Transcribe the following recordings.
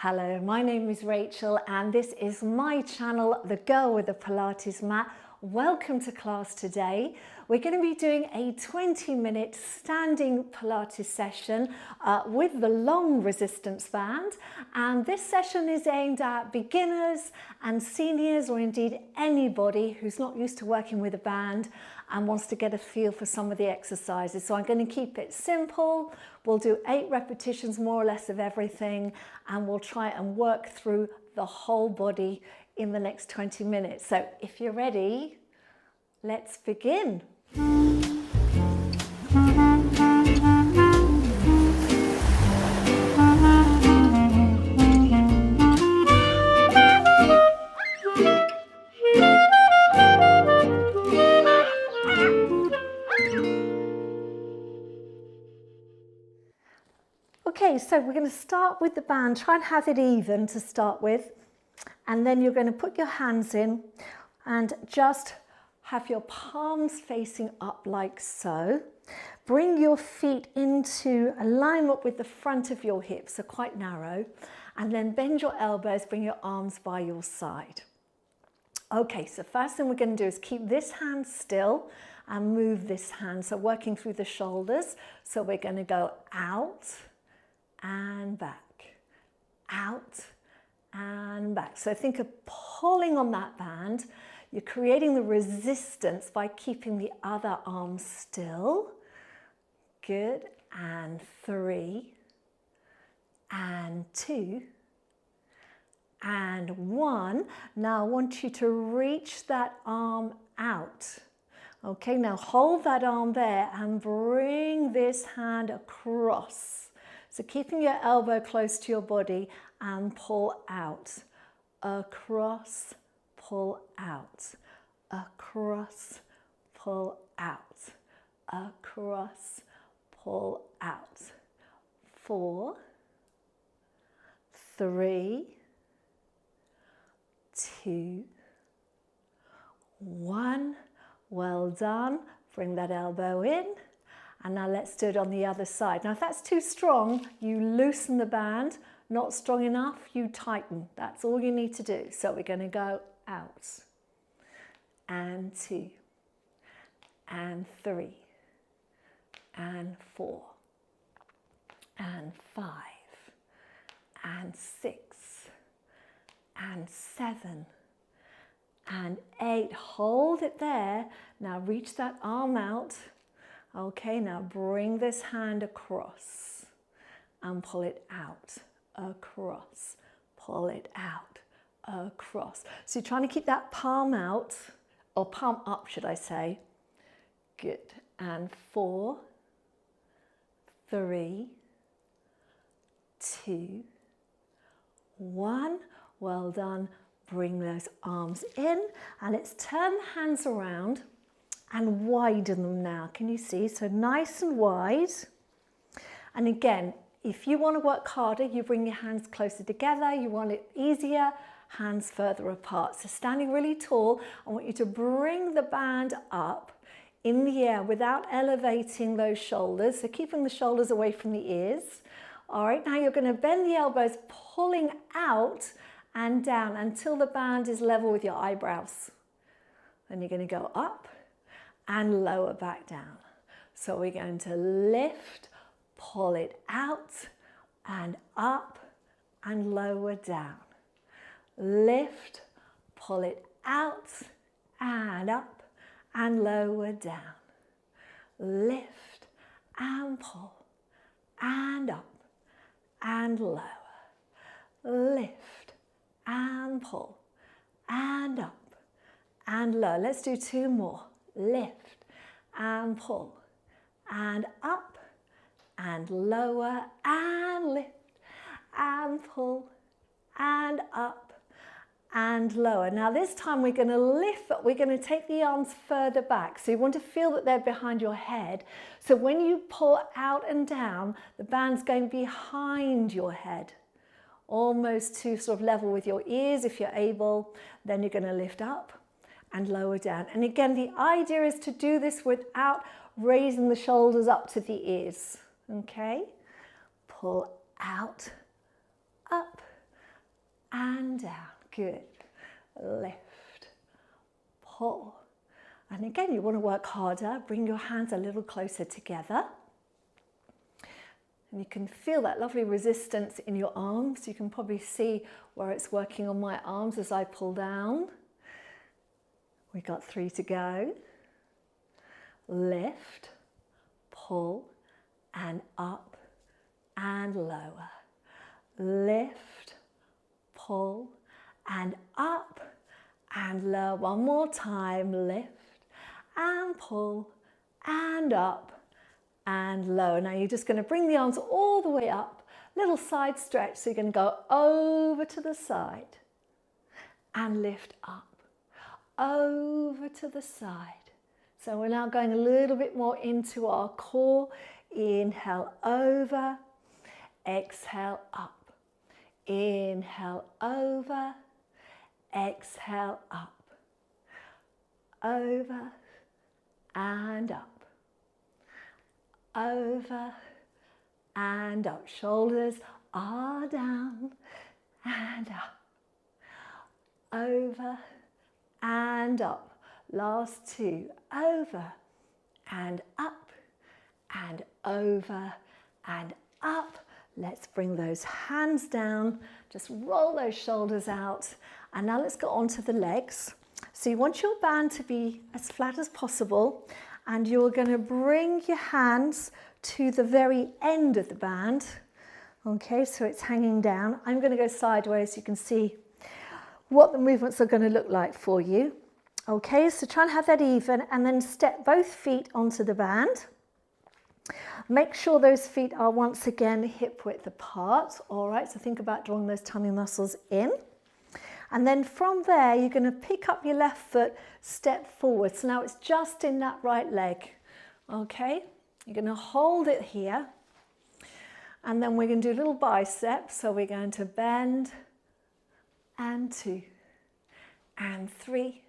Hello, my name is Rachel and this is my channel, The Girl with the Pilates Mat. Welcome to class today. We're going to be doing a 20-minute standing Pilates session with the long resistance band, and this session is aimed at beginners and seniors, or indeed anybody who's not used to working with a band and wants to get a feel for some of the exercises. So I'm going to keep it simple. We'll do 8 repetitions more or less of everything, and we'll try and work through the whole body in the next 20 minutes. So if you're ready, let's begin. Okay, so we're going to start with the band. Try and have it even to start with, and then you're going to put your hands in and just have your palms facing up like so. Bring your feet into alignment with the front of your hips, so quite narrow, and then bend your elbows, bring your arms by your side. Okay, so first thing we're going to do is keep this hand still and move this hand, so working through the shoulders. So we're going to go out and back, out and back. So think of pulling on that band. You're creating the resistance by keeping the other arm still. Good. And 3 and 2 and 1. Now I want you to reach that arm out. Okay, now hold that arm there and bring this hand across. So keeping your elbow close to your body and pull out, across, pull out, across, pull out, across, pull out. 4, 3, 2, 1. Well done. Bring that elbow in. And now let's do it on the other side. Now if that's too strong, you loosen the band. Not strong enough, you tighten. That's all you need to do. So we're going to go out and 2 and 3 and 4 and 5 and 6 and 7 and 8. Hold it there. Now reach that arm out. Okay, now bring this hand across and pull it out, across, pull it out, across. So you're trying to keep that palm out, or palm up, should I say. Good. And 4, 3, 2, 1. Well done. Bring those arms in, and let's turn the hands around and widen them now. Can you see? So nice and wide. And again, if you want to work harder, you bring your hands closer together. You want it easier, hands further apart. So standing really tall, I want you to bring the band up in the air without elevating those shoulders. So keeping the shoulders away from the ears. All right, now you're going to bend the elbows, pulling out and down until the band is level with your eyebrows. Then you're going to go up and lower back down. So we're going to lift, pull it out and up and lower down. Lift, pull it out and up and lower down. Lift and pull and up and lower. Lift and pull and up and lower. Let's do 2 more. Lift and pull and up and lower and lift and pull and up and lower. Now this time we're going to lift, but we're going to take the arms further back. So you want to feel that they're behind your head. So when you pull out and down, the band's going behind your head, almost to sort of level with your ears if you're able. Then you're going to lift up and lower down. And again, the idea is to do this without raising the shoulders up to the ears. Okay? Pull out, up, and down. Good. Lift, pull. And again, you want to work harder. Bring your hands a little closer together. And you can feel that lovely resistance in your arms. You can probably see where it's working on my arms as I pull down. We got 3 to go. Lift, pull, and up and lower. Lift, pull, and up and lower. One more time. Lift and pull and up and lower. Now you're just going to bring the arms all the way up. Little side stretch. So you're going to go over to the side and lift up. Over to the side. So we're now going a little bit more into our core. Inhale over, exhale up. Inhale over, exhale up. Over and up. Over and up. Shoulders are down and up. Over and up. Last 2. Over and up and over and up. Let's bring those hands down. Just roll those shoulders out. And now let's go on to the legs. So you want your band to be as flat as possible. And you're going to bring your hands to the very end of the band. Okay, so it's hanging down. I'm going to go sideways so you can see what the movements are going to look like for you. Okay, so try and have that even, and then step both feet onto the band. Make sure those feet are once again hip width apart. All right, so think about drawing those tummy muscles in. And then from there, you're going to pick up your left foot, step forward. So now it's just in that right leg. Okay, you're going to hold it here. And then we're going to do little biceps. So we're going to bend and 2 and 3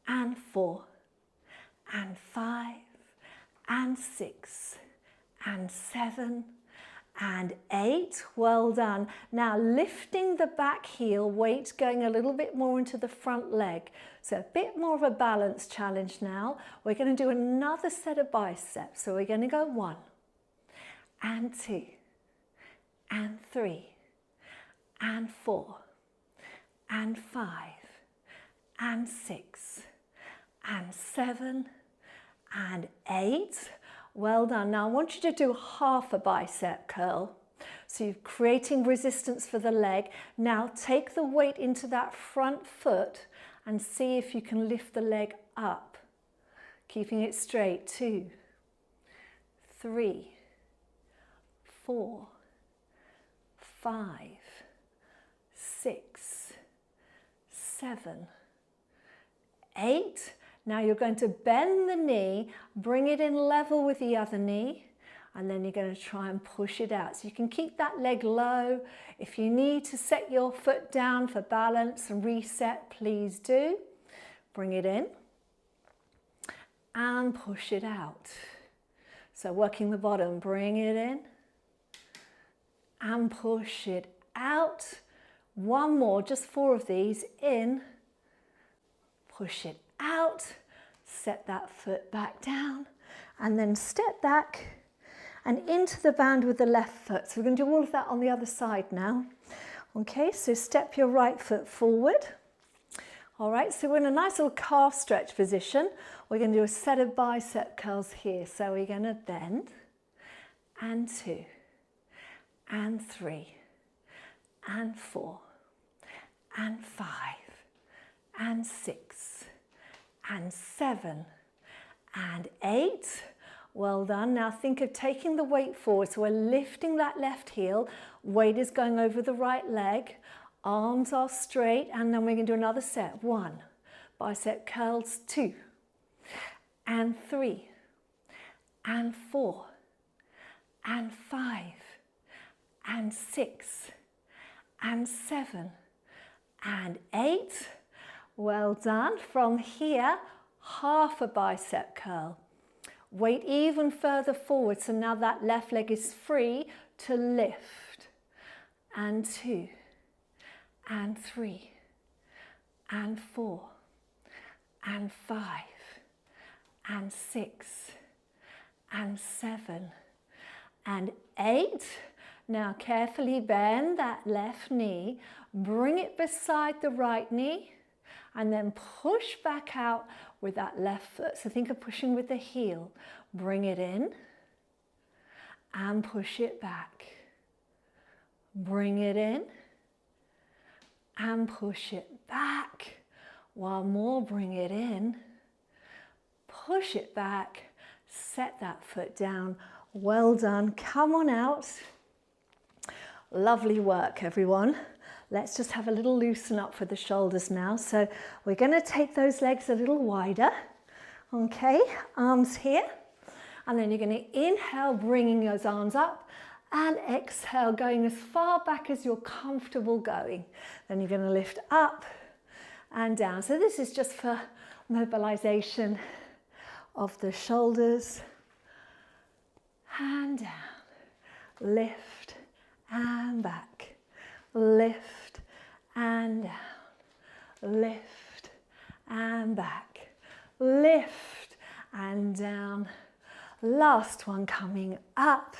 and 4 and 5 and 6 and 7 and 8. Well done. Now lifting the back heel, weight going a little bit more into the front leg. So a bit more of a balance challenge now. We're going to do another set of biceps. So we're going to go 1 and 2 and 3 and 4 and 5 and 6 and 7 and 8. Well done. Now I want you to do half a bicep curl. So you're creating resistance for the leg. Now take the weight into that front foot and see if you can lift the leg up, keeping it straight. 2, 3, 4, 5, 6, 7, 8. Now you're going to bend the knee, bring it in level with the other knee, and then you're going to try and push it out. So you can keep that leg low. If you need to set your foot down for balance and reset, please do. Bring it in and push it out. So working the bottom, bring it in and push it out. One more, just 4 of these. In, push it out, set that foot back down, and then step back and into the band with the left foot. So we're going to do all of that on the other side now. Okay, so step your right foot forward. All right, so we're in a nice little calf stretch position. We're going to do a set of bicep curls here. So we're going to bend, and 2, and 3, and 4, and 5, and 6, and 7, and 8. Well done. Now think of taking the weight forward. So we're lifting that left heel. Weight is going over the right leg. Arms are straight. And then we're going to do another set. 1, bicep curls. 2, and 3, and 4, and 5, and 6, and 7, and 8. Well done. From here, half a bicep curl. Weight even further forward. So now that left leg is free to lift. And 2, and 3 and 4 and 5 and 6 and 7 and 8. Now carefully bend that left knee, bring it beside the right knee, and then push back out with that left foot. So think of pushing with the heel. Bring it in and push it back. Bring it in and push it back. One more, bring it in, push it back, set that foot down. Well done. Come on out. Lovely work, everyone. Let's just have a little loosen up for the shoulders now. So we're going to take those legs a little wider. Okay, arms here. And then you're going to inhale, bringing those arms up, and exhale, going as far back as you're comfortable going. Then you're going to lift up and down. So this is just for mobilization of the shoulders. And down. Lift and back. Lift and down. Lift and back. Lift and down. Last one coming up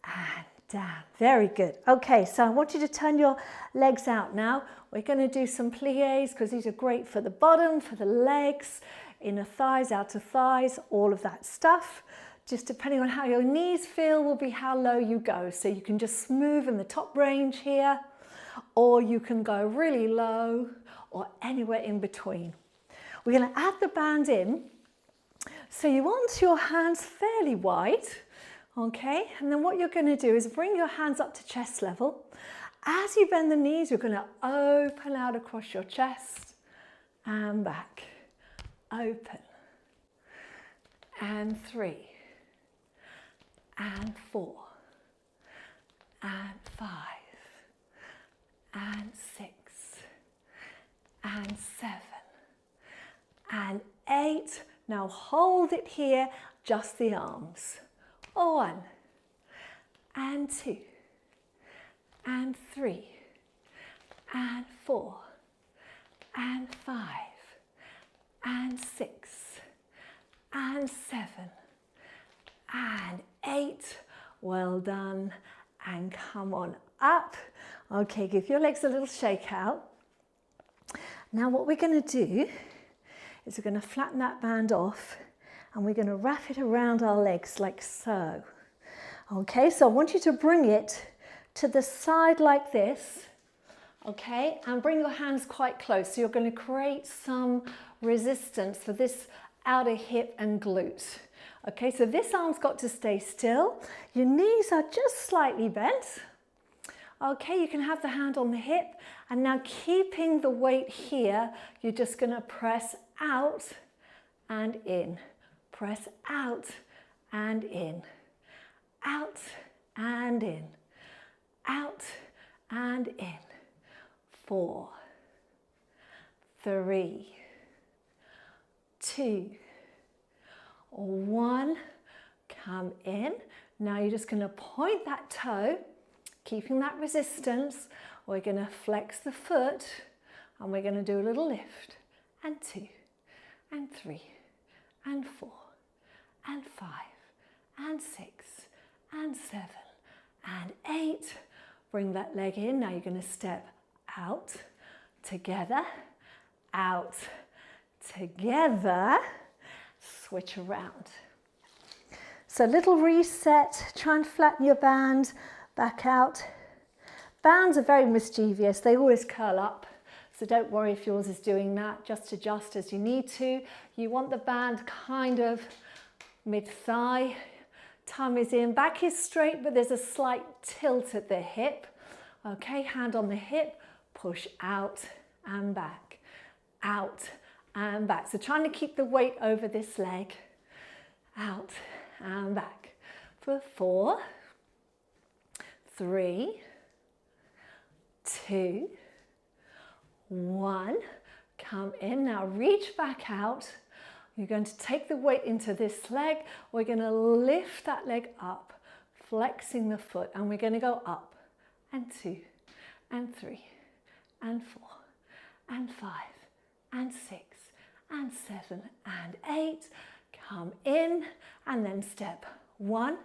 and down. Very good. Okay, so I want you to turn your legs out now. We're going to do some pliés because these are great for the bottom, for the legs, inner thighs, outer thighs, all of that stuff. Just depending on how your knees feel will be how low you go. So you can just move in the top range here, or you can go really low, or anywhere in between. We're going to add the band in. So you want your hands fairly wide, okay? And then what you're going to do is bring your hands up to chest level. As you bend the knees, you're going to open out across your chest and back. Open. And 3. And 4. And 5. And 6. And 7. And 8. Now hold it here, just the arms. 1 and 2 and 3 and 4 and 5 and 6 and 7 and 8. Well done. And come on up. Okay, give your legs a little shake out. Now what we're going to do is we're going to flatten that band off and we're going to wrap it around our legs like so. Okay, so I want you to bring it to the side like this, okay, and bring your hands quite close. So you're going to create some resistance for this outer hip and glute. Okay, so this arm's got to stay still. Your knees are just slightly bent. Okay, you can have the hand on the hip, and now keeping the weight here, you're just going to press out and in. Press out and in. Out and in. Out and in. 4, 3, 2, 1. Come in. Now you're just going to point that toe, keeping that resistance. We're going to flex the foot and we're going to do a little lift. And 2 and 3 and 4 and 5 and 6 and 7 and 8. Bring that leg in. Now you're going to step out, together, out, together, switch around. So little reset, try and flatten your band, back out. Bands are very mischievous, they always curl up. So don't worry if yours is doing that, just adjust as you need to. You want the band kind of mid-thigh, tummy's in, back is straight, but there's a slight tilt at the hip. Okay, hand on the hip, push out and back, out and back. So trying to keep the weight over this leg, out and back for 4, 3, 2, 1. Come in. Now reach back out. You're going to take the weight into this leg. We're going to lift that leg up, flexing the foot, and we're going to go up and 2 and 3 and 4 and 5 and 6 and 7 and 8. Come in and then step 1,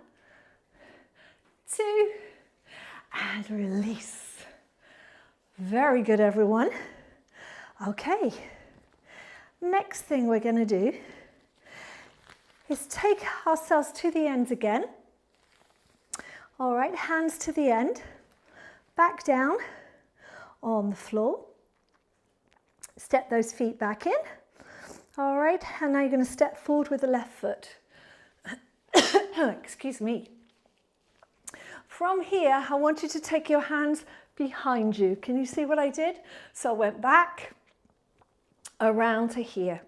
2 and release. Very good, everyone. Okay, next thing we're going to do is take ourselves to the end again. All right, hands to the end, back down on the floor. Step those feet back in. All right, and now you're going to step forward with the left foot. Excuse me. From here, I want you to take your hands behind you. Can you see what I did? So I went back, around to here.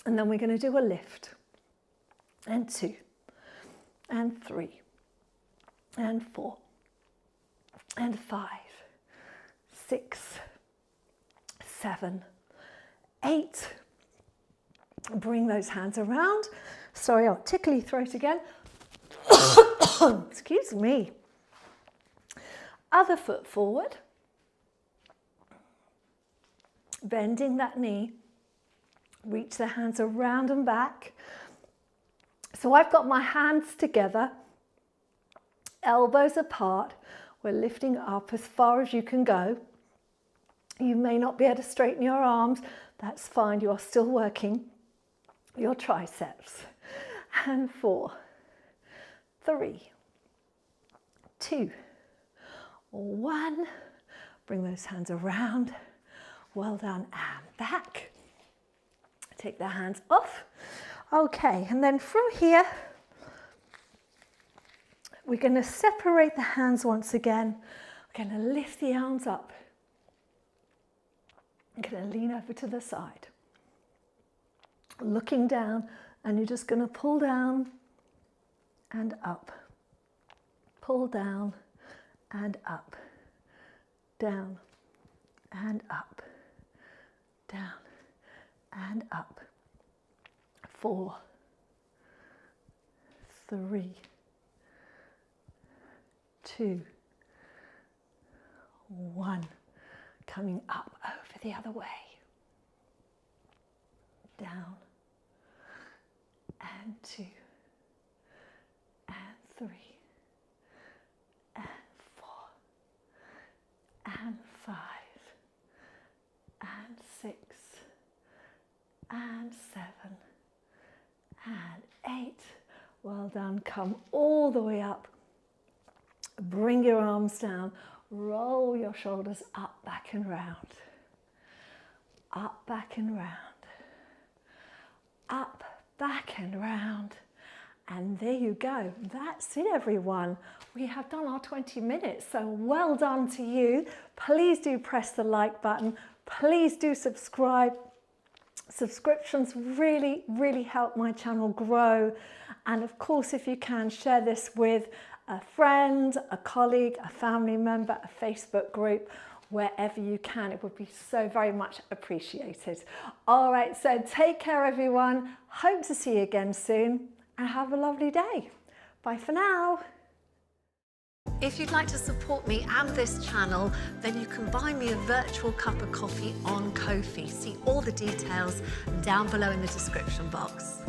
And then we're going to do a lift. And 2, and 3, and 4, and 5, 6, 7, 8. Bring those hands around. Sorry, I'll tickle your throat again. Excuse me. Other foot forward. Bending that knee. Reach the hands around and back. So I've got my hands together, elbows apart. We're lifting up as far as you can go. You may not be able to straighten your arms. That's fine. You are still working your triceps. And 4, 3, 2, 1. Bring those hands around. Well done. And back. Take the hands off. Okay, and then from here, we're going to separate the hands once again. We're going to lift the arms up. I'm going to lean over to the side. Looking down, and you're just going to pull down and up. Pull down and up. Down and up. Down and up. 4, 3, 2, 1. Coming up over the other way. Down and 2 and 3 and 4 and 5 and 6 and 7 and 8. Well done. Come all the way up. Bring your arms down. Roll your shoulders up, back and round. Up, back and round. Up, back and round. And there you go. That's it, everyone. We have done our 20 minutes. So well done to you. Please do press the like button. Please do subscribe. Subscriptions really, really help my channel grow. And of course, if you can, share this with a friend, a colleague, a family member, a Facebook group, wherever you can. It would be so very much appreciated. All right, so take care, everyone. Hope to see you again soon and have a lovely day. Bye for now. If you'd like to support me and this channel, then you can buy me a virtual cup of coffee on Ko-fi. See all the details down below in the description box.